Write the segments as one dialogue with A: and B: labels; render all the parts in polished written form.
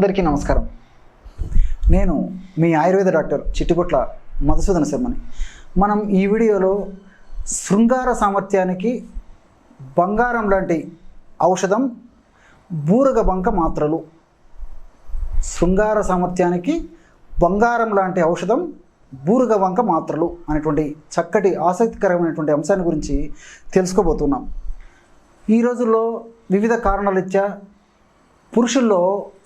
A: అందరికీ నమస్కారం. నేను మీ ఆయుర్వేద డాక్టర్ చిట్టిపుట్ల మధుసూదన శర్మని. మనం ఈ వీడియోలో శృంగార సామర్థ్యానికి బంగారం లాంటి ఔషధం బూరగ బంక మాత్రలు. శృంగార సామర్థ్యానికి బంగారం లాంటి ఔషధం బూరగ బంక మాత్రలు అనేటువంటి చక్కటి ఆసక్తికరమైనటువంటి అంశాన్ని గురించి తెలుసుకోబోతున్నాం. ఈ రోజుల్లో వివిధ కారణాలరీత్యా పురుషుల్లో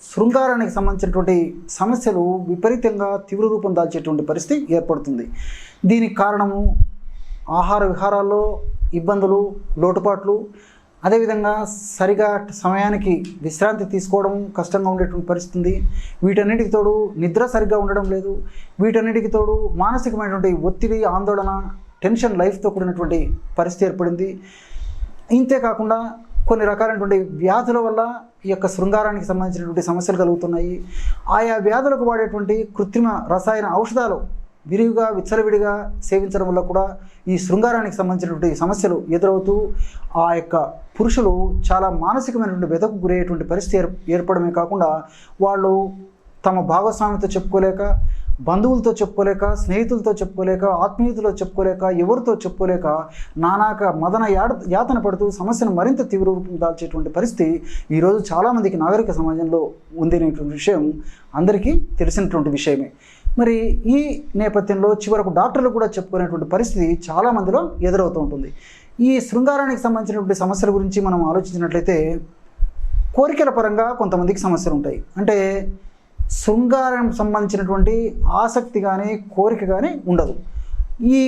A: శృంగారానికి సంబంధించినటువంటి సమస్యలు విపరీతంగా తీవ్ర రూపం దాల్చేటువంటి పరిస్థితి ఏర్పడుతుంది. దీనికి కారణము ఆహార విహారాల్లో ఇబ్బందులు, లోటుపాట్లు, అదేవిధంగా సరిగా సమయానికి విశ్రాంతి తీసుకోవడం కష్టంగా ఉండేటువంటి పరిస్థితి ఉంది. వీటన్నిటికి తోడు నిద్ర సరిగ్గా ఉండడం లేదు. వీటన్నిటికి తోడు మానసికమైనటువంటి ఒత్తిడి, ఆందోళన, టెన్షన్ లైఫ్తో కూడినటువంటి పరిస్థితి ఏర్పడింది. ఇంతేకాకుండా కొన్ని రకాలైనటువంటి వ్యాధుల వల్ల ఈ యొక్క శృంగారానికి సంబంధించినటువంటి సమస్యలు కలుగుతున్నాయి. ఆయా వ్యాధులకు వాడేటువంటి కృత్రిమ రసాయన ఔషధాలు విరివిగా విచ్చలవిడిగా సేవించడం వల్ల కూడా ఈ శృంగారానికి సంబంధించినటువంటి సమస్యలు ఎదురవుతూ ఆ యొక్క పురుషులు చాలా మానసికమైనటువంటి వ్యధకు గురయ్యేటువంటి పరిస్థితి ఏర్పడమే కాకుండా వాళ్ళు తమ భాగస్వామితో చెప్పుకోలేక, బంధువులతో చెప్పుకోలేక, స్నేహితులతో చెప్పుకోలేక, ఆత్మీయులతో చెప్పుకోలేక, ఎవరితో చెప్పుకోలేక నానాక మదన యాతన పడుతూ సమస్యను మరింత తీవ్ర రూపం దాల్చేటువంటి పరిస్థితి ఈరోజు చాలామందికి నాగరిక సమాజంలో ఉందనేటువంటి విషయం అందరికీ తెలిసినటువంటి విషయమే. మరి ఈ నేపథ్యంలో చివరకు డాక్టర్లు కూడా చెప్పుకునేటువంటి పరిస్థితి చాలామందిలో ఎదురవుతూ ఉంటుంది. ఈ శృంగారానికి సంబంధించినటువంటి సమస్యల గురించి మనం ఆలోచించినట్లయితే కోరికల పరంగా కొంతమందికి సమస్యలు ఉంటాయి. అంటే శృంగారం సంబంధించినటువంటి ఆసక్తి కానీ కోరిక కానీ ఉండదు. ఈ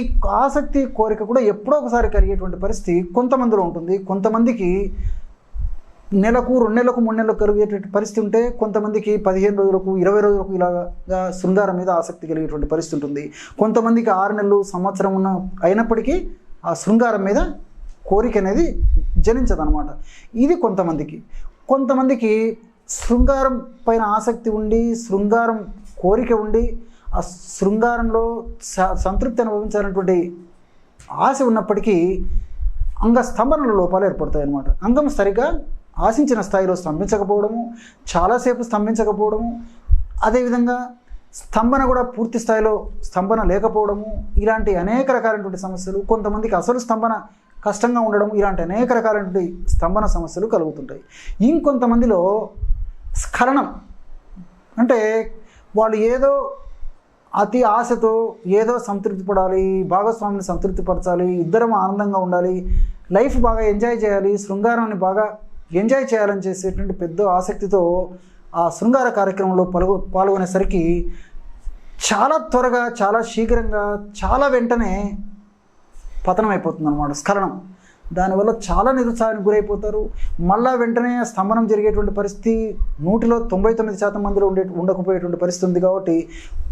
A: ఆసక్తి కోరిక కూడా ఎప్పుడో ఒకసారి కలిగేటువంటి పరిస్థితి కొంతమందిలో ఉంటుంది. కొంతమందికి నెలకు, 2 నెలలకు, 3 నెలలకు కలిగేటువంటి పరిస్థితి ఉంటే, కొంతమందికి 15 రోజులకు, 20 రోజులకు ఇలాగా శృంగారం మీద ఆసక్తి కలిగేటువంటి పరిస్థితి ఉంటుంది. కొంతమందికి 6 నెలలు, సంవత్సరం అయినప్పటికీ ఆ శృంగారం మీద కోరిక అనేది జనించదనమాట. ఇది కొంతమందికి శృంగారం పైన ఆసక్తి ఉండి, శృంగారం కోరిక ఉండి, ఆ శృంగారంలో సంతృప్తి అనుభవించాలన్నటువంటి ఆశ ఉన్నప్పటికీ అంగస్తంభనల లోపాలు ఏర్పడతాయి అన్నమాట. అంగం సరిగా ఆశించిన స్థాయిలో స్తంభించకపోవడము, చాలాసేపు స్తంభించకపోవడము, అదేవిధంగా స్తంభన కూడా పూర్తి స్థాయిలో స్తంభన లేకపోవడము, ఇలాంటి అనేక రకాలైనటువంటి సమస్యలు. కొంతమందికి అసలు స్తంభన కష్టంగా ఉండడం, ఇలాంటి అనేక రకాలైనటువంటి స్తంభన సమస్యలు కలుగుతుంటాయి. ఇంకొంతమందిలో స్ఖలనం, అంటే వాళ్ళు ఏదో అతి ఆశతో ఏదో సంతృప్తి పడాలి, భాగస్వామిని సంతృప్తిపరచాలి, ఇద్దరం ఆనందంగా ఉండాలి, లైఫ్ బాగా ఎంజాయ్ చేయాలి, శృంగారాన్ని బాగా ఎంజాయ్ చేయాలని చేసేటువంటి పెద్ద ఆసక్తితో ఆ శృంగార కార్యక్రమంలో పాల్గొనేసరికి చాలా త్వరగా, చాలా శీఘ్రంగా, చాలా వెంటనే పతనం అయిపోతుంది అన్నమాట, స్ఖలనం. దానివల్ల చాలా నిరుత్సాహానికి గురైపోతారు. మళ్ళా వెంటనే స్తంభనం జరిగేటువంటి పరిస్థితి 100లో 99% మందిలో ఉండకపోయేటువంటి పరిస్థితి ఉంది. కాబట్టి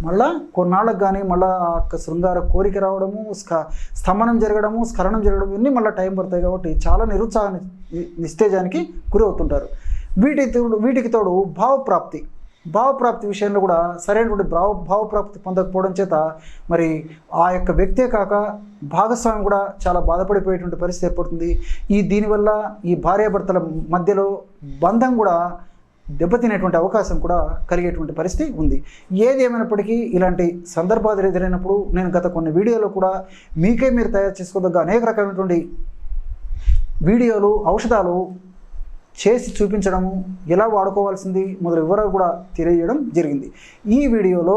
A: మళ్ళా కొన్నాళ్ళకు కానీ మళ్ళీ ఆ శృంగార కోరిక రావడము, స్తంభనం జరగడము, స్ఖలనం జరగడం, ఇవన్నీ మళ్ళీ టైం పడతాయి. కాబట్టి చాలా నిరుత్సాహాన్ని, నిస్తేజానికి గురి అవుతుంటారు. వీటికి తోడు భావప్రాప్తి విషయంలో కూడా సరైనటువంటి భావప్రాప్తి పొందకపోవడం చేత మరి ఆ యొక్క వ్యక్తే కాక భాగస్వామి కూడా చాలా బాధపడిపోయేటువంటి పరిస్థితి ఏర్పడుతుంది. దీనివల్ల ఈ భార్యాభర్తల మధ్యలో బంధం కూడా దెబ్బతినేటువంటి అవకాశం కూడా కలిగేటువంటి పరిస్థితి ఉంది. ఏది ఏమైనప్పటికీ ఇలాంటి సందర్భాలు ఎదురైనప్పుడు నేను గత కొన్ని వీడియోలో కూడా మీరు తయారు చేసుకోదగ్గ అనేక రకమైనటువంటి వీడియోలు, ఔషధాలు చేసి చూపించడము, ఎలా వాడుకోవాల్సింది మొదలు వివరాలు కూడా తెలియజేయడం జరిగింది. ఈ వీడియోలో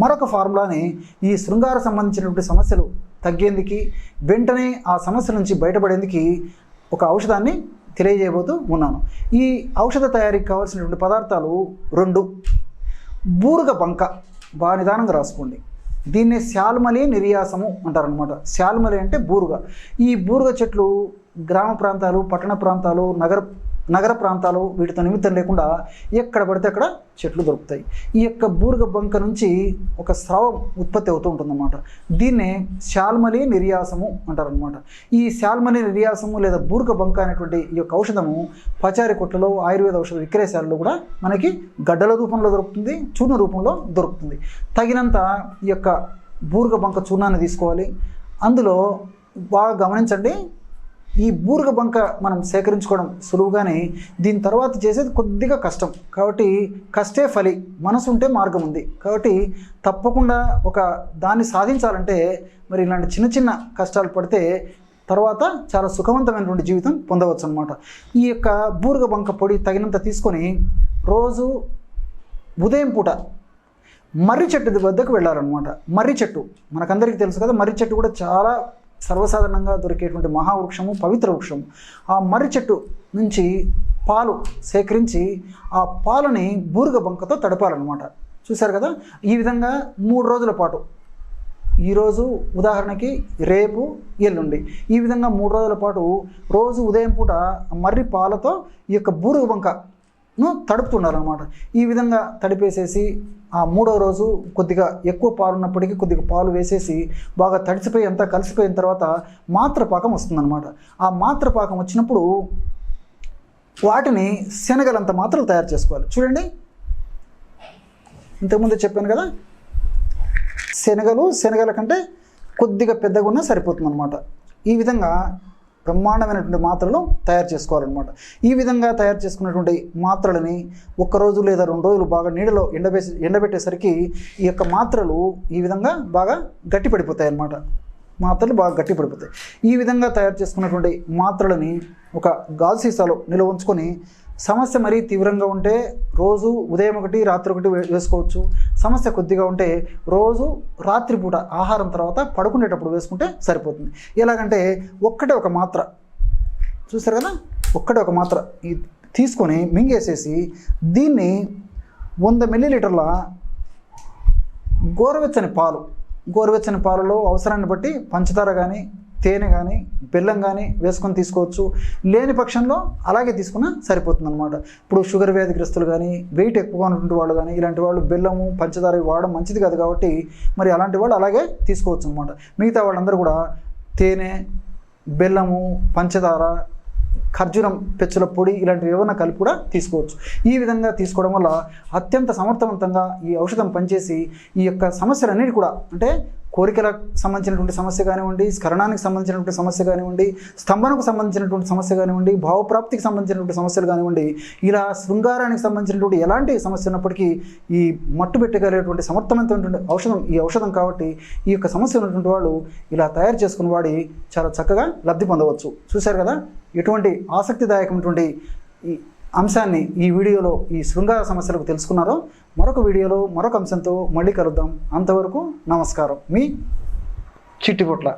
A: మరొక ఫార్ములాని ఈ శృంగార సంబంధించినటువంటి సమస్యలు తగ్గేందుకు, వెంటనే ఆ సమస్య నుంచి బయటపడేందుకు ఒక ఔషధాన్ని తెలియజేయబోతూ ఉన్నాను. ఈ ఔషధ తయారీకి కావాల్సినటువంటి పదార్థాలు 2. బూరగ బంక, బాగా నిదానంగా రాసుకోండి. దీన్ని శాల్మలి నిర్యాసము అంటారనమాట. శాల్మలి అంటే బూరుగ. ఈ బూరుగ చెట్లు గ్రామ ప్రాంతాలు, పట్టణ ప్రాంతాలు, నగర ప్రాంతాలు వీటితో నిమిత్తం లేకుండా ఎక్కడ పడితే అక్కడ చెట్లు దొరుకుతాయి. ఈ యొక్క బూరుగ బంక నుంచి ఒక స్రావం ఉత్పత్తి అవుతూ ఉంటుందన్నమాట. దీన్నే శాల్మలి నిర్యాసము అంటారనమాట. ఈ శాల్మలి నిర్యాసము లేదా బూరుగ బంక అనేటువంటి ఈ యొక్క ఔషధము పచారి కొట్లలో, ఆయుర్వేద ఔషధ విక్రయశాలలో కూడా మనకి గడ్డల రూపంలో దొరుకుతుంది, చూర్ణ రూపంలో దొరుకుతుంది. తగినంత ఈ యొక్క బూరుగ బంక చూర్ణాన్ని తీసుకోవాలి. అందులో బాగా గమనించండి, ఈ బూరుగ బంక మనం సేకరించుకోవడం సులువుగానే, దీని తర్వాత చేసేది కొద్దిగా కష్టం. కాబట్టి కష్టే ఫలి, మనసు ఉంటే మార్గం ఉంది. కాబట్టి తప్పకుండా ఒక దాన్ని సాధించాలంటే మరి ఇలాంటి చిన్న చిన్న కష్టాలు పడితే తర్వాత చాలా సుఖవంతమైనటువంటి జీవితం పొందవచ్చు అనమాట. ఈ యొక్క బూరుగ బంక పొడి తగినంత తీసుకొని రోజు ఉదయం పూట మర్రి చెట్టు వద్దకు వెళ్ళాలన్నమాట. మర్రి చెట్టు మనకందరికీ తెలుసు కదా, మర్రి చెట్టు కూడా చాలా సర్వసాధారణంగా దొరికేటువంటి మహావృక్షము, పవిత్ర వృక్షము. ఆ మర్రి చెట్టు నుంచి పాలు సేకరించి ఆ పాలని బూరుగ బంకతో తడపాలన్నమాట. చూశారు కదా, ఈ విధంగా 3 రోజుల పాటు, ఈరోజు ఉదాహరణకి రేపు ఎల్లుండి, ఈ విధంగా 3 రోజుల పాటు రోజు ఉదయం పూట మర్రి పాలతో ఈ యొక్క బూరుగ బంకను తడుపుతుండాలన్నమాట. ఈ విధంగా తడిపేసేసి ఆ 3వ రోజు కొద్దిగా ఎక్కువ పాలు ఉన్నప్పటికీ కొద్దిగా పాలు వేసేసి బాగా తడిసిపోయి అంతా కలిసిపోయిన తర్వాత మాత్రపాకం వస్తుందన్నమాట. ఆ మాత్రపాకం వచ్చినప్పుడు వాటిని శనగలంత మాత్రలు తయారు చేసుకోవాలి. చూడండి, ఇంతకుముందు చెప్పాను కదా, శనగల కంటే కొద్దిగా పెద్దగా ఉన్నా సరిపోతుంది అనమాట. ఈ విధంగా బ్రహ్మాండమైనటువంటి మాత్రలు తయారు చేసుకోవాలన్నమాట. ఈ విధంగా తయారు చేసుకున్నటువంటి మాత్రలని 1 రోజు లేదా 2 రోజులు బాగా నీడలో ఎండబెట్టేసరికి ఈ యొక్క మాత్రలు ఈ విధంగా బాగా గట్టిపడిపోతాయి అన్నమాట. మాత్రలు బాగా గట్టిపడిపోతాయి. ఈ విధంగా తయారు చేసుకున్నటువంటి మాత్రలని ఒక గాజు సీసాలో నిల్వ ఉంచుకొని, సమస్య మరీ తీవ్రంగా ఉంటే రోజు ఉదయం 1 రాత్రి 1 వేసుకోవచ్చు. సమస్య కొద్దిగా ఉంటే రోజు రాత్రిపూట ఆహారం తర్వాత పడుకునేటప్పుడు వేసుకుంటే సరిపోతుంది. ఎలాగంటే ఒక్కటే ఒక మాత్ర, చూస్తారు కదా, ఒక్కటే ఒక మాత్ర తీసుకొని మింగేసేసి దీన్ని 100 మిల్లీలీటర్ల గోరువెచ్చని పాలలో అవసరాన్ని బట్టి పంచదార కానీ తేనె కానీ బెల్లం కానీ వేసుకొని తీసుకోవచ్చు. లేని పక్షంలో అలాగే తీసుకున్నా సరిపోతుంది అనమాట. ఇప్పుడు షుగర్ వ్యాధిగ్రస్తులు కానీ, వెయిట్ ఎక్కువగా ఉన్నటువంటి వాళ్ళు కానీ, ఇలాంటి వాళ్ళు బెల్లము పంచదార వాడడం మంచిది కాదు. కాబట్టి మరి అలాంటి వాళ్ళు అలాగే తీసుకోవచ్చు అనమాట. మిగతా వాళ్ళందరూ కూడా తేనె, బెల్లము, పంచదార, ఖర్జూరం పెచ్చుల పొడి ఇలాంటివి ఏమైనా కలిపి కూడా తీసుకోవచ్చు. ఈ విధంగా తీసుకోవడం వల్ల అత్యంత సమర్థవంతంగా ఈ ఔషధం పనిచేసి ఈ యొక్క సమస్యలన్నిటి కూడా, అంటే కోరికలకు సంబంధించినటువంటి సమస్య కానివ్వండి, స్కరణానికి సంబంధించినటువంటి సమస్య కానివ్వండి, స్తంభనకు సంబంధించినటువంటి సమస్య కానివ్వండి, భావప్రాప్తికి సంబంధించినటువంటి సమస్యలు కానివ్వండి, ఇలా శృంగారానికి సంబంధించినటువంటి ఎలాంటి సమస్య ఉన్నప్పటికీ ఈ మట్టు పెట్టగలిగేటువంటి సమర్థవంతమైనటువంటి ఔషధం ఈ ఔషధం. కాబట్టి ఈ యొక్క సమస్య ఉన్నటువంటి వాళ్ళు ఇలా తయారు చేసుకుని వాడి చాలా చక్కగా లబ్ధి పొందవచ్చు. చూశారు కదా, ఎటువంటి ఆసక్తిదాయకమైనటువంటి ఈ అంశాన్ని ఈ వీడియోలో ఈ శృంగార సమస్యలకు తెలుసుకున్నారో. మరొక వీడియోలో మరొక అంశంతో మళ్ళీ కలుద్దాం. అంతవరకు నమస్కారం. మీ చిట్టిపొట్ల.